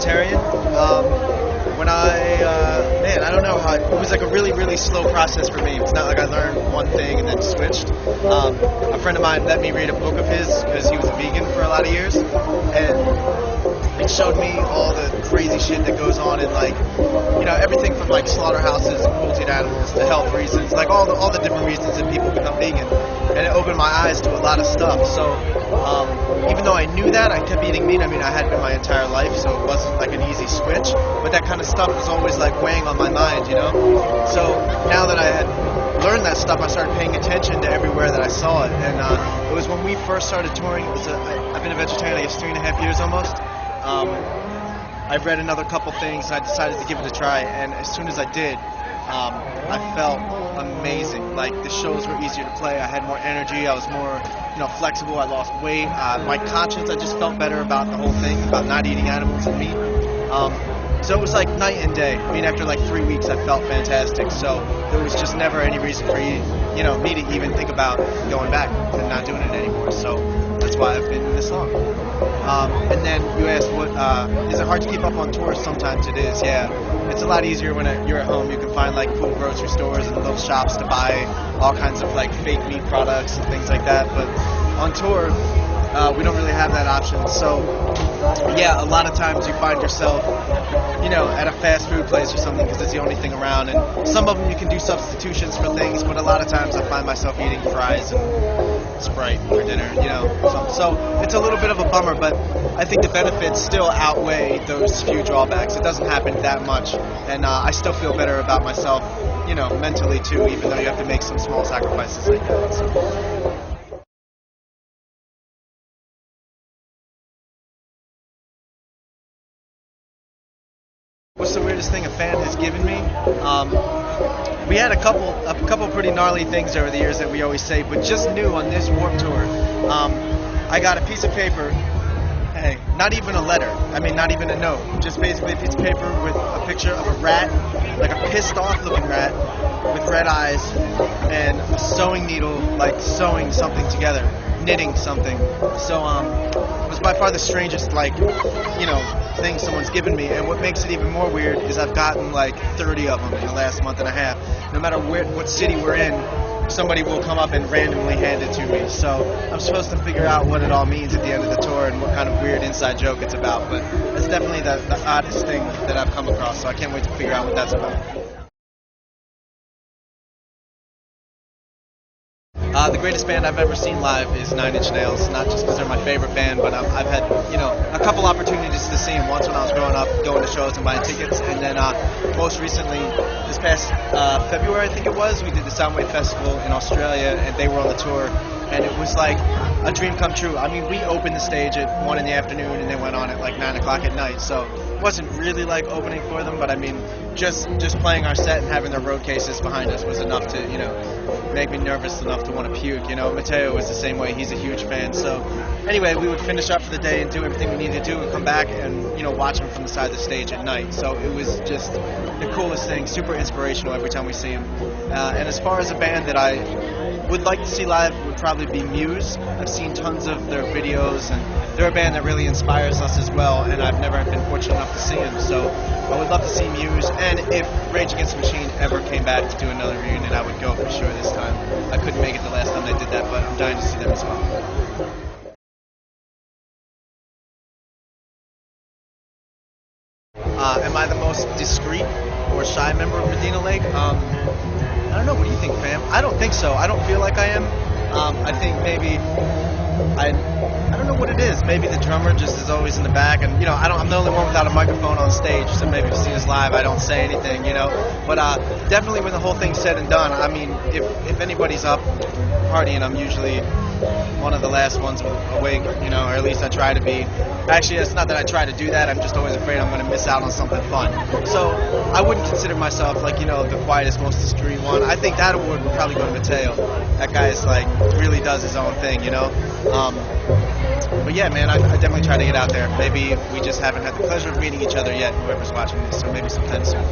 vegetarian. Man, I don't know how, it was like a really, really slow process for me. It's not like I learned one thing and then switched. A friend of mine let me read a book of his because he was a vegan for a lot of years, and it showed me all the crazy shit that goes on in, like, everything from like slaughterhouses and cruelty to animals to health reasons, like all the different reasons that people become vegan. And it opened my eyes to a lot of stuff. So even though I knew that, I kept eating meat. I mean, I had been my entire life, so it wasn't like an easy switch. But that kind of stuff was always like weighing on my mind, So now that I had learned that stuff, I started paying attention to everywhere that I saw it. And it was when we first started touring. I've been a vegetarian, I guess, 3.5 years almost. I've read another couple things, and I decided to give it a try. And as soon as I did, I felt amazing. Like, the shows were easier to play. I had more energy. I was more, flexible. I lost weight. My conscience, I just felt better about the whole thing, about not eating animals and meat. So it was like night and day. I mean, after like 3 weeks, I felt fantastic. So there was just never any reason for me to even think about going back and not doing it anymore. So that's why I've been this long. And then you asked, is it hard to keep up on tours? Sometimes it is, yeah. It's a lot easier when you're at home. You can find like cool grocery stores and little shops to buy all kinds of like fake meat products and things like that. But on tour, we don't really have that option. So yeah, a lot of times you find yourself, at a fast food place or something because it's the only thing around. And some of them you can do substitutions for things, but a lot of times I find myself eating fries and Sprite for dinner, So it's a little bit of a bummer, but I think the benefits still outweigh those few drawbacks. It doesn't happen that much, and I still feel better about myself, mentally too, even though you have to make some small sacrifices like that. So. What's the weirdest thing a fan has given me? We had a couple pretty gnarly things over the years that we always say, but just new on this Warped Tour. I got a piece of paper, not even a letter, not even a note, just basically a piece of paper with a picture of a rat, like a pissed off looking rat with red eyes, and a sewing needle, like sewing something together, knitting something. So it was by far the strangest, thing someone's given me. And what makes it even more weird is I've gotten like 30 of them in the last month and a half. No matter what city we're in, somebody will come up and randomly hand it to me. So I'm supposed to figure out what it all means at the end of the tour and what kind of weird inside joke it's about. But it's definitely the oddest thing that I've come across, so I can't wait to figure out what that's about. The greatest band I've ever seen live is 9 Inch Nails, not just because they're my favorite band, but I've had, a couple opportunities to see them. Once when I was growing up, going to shows and buying tickets, and then most recently, this past February, I think it was, we did the Soundwave Festival in Australia, and they were on the tour, and it was like a dream come true. I mean, we opened the stage at 1 in the afternoon, and they went on at like 9 o'clock at night, so it wasn't really like opening for them, but I mean, just playing our set and having their road cases behind us was enough to, make me nervous enough to want to puke. Mateo was the same way. He's a huge fan. So anyway, we would finish up for the day and do everything we needed to do and come back and, watch him from the side of the stage at night. So it was just the coolest thing, super inspirational every time we see him. And as far as a band that I would like to see live would probably be Muse. I've seen tons of their videos, and they're a band that really inspires us as well, and I've never been fortunate enough to see them. So I would love to see Muse, and if Rage Against the Machine ever came back to do another reunion, I would go for sure this time. I couldn't make it the last time they did that, but I'm dying to see them as well. Am I the most discreet or shy member of Medina Lake? I don't know. What do you think, Pham? I don't think so. I don't feel like I am. I think maybe I don't know what it is. Maybe the drummer just is always in the back, and I'm the only one without a microphone on stage. So maybe if you see us live, I don't say anything, But definitely when the whole thing's said and done, I mean, if anybody's up partying, I'm usually one of the last ones awake, or at least I try to be. Actually, it's not that I try to do that. I'm just always afraid I'm going to miss out on something fun. So I wouldn't consider myself like, the quietest, most discreet one. I think that award would probably go to Mateo. That guy is like really does his own thing, But yeah, man, I definitely try to get out there. Maybe we just haven't had the pleasure of meeting each other yet, whoever's watching this, so maybe sometime soon.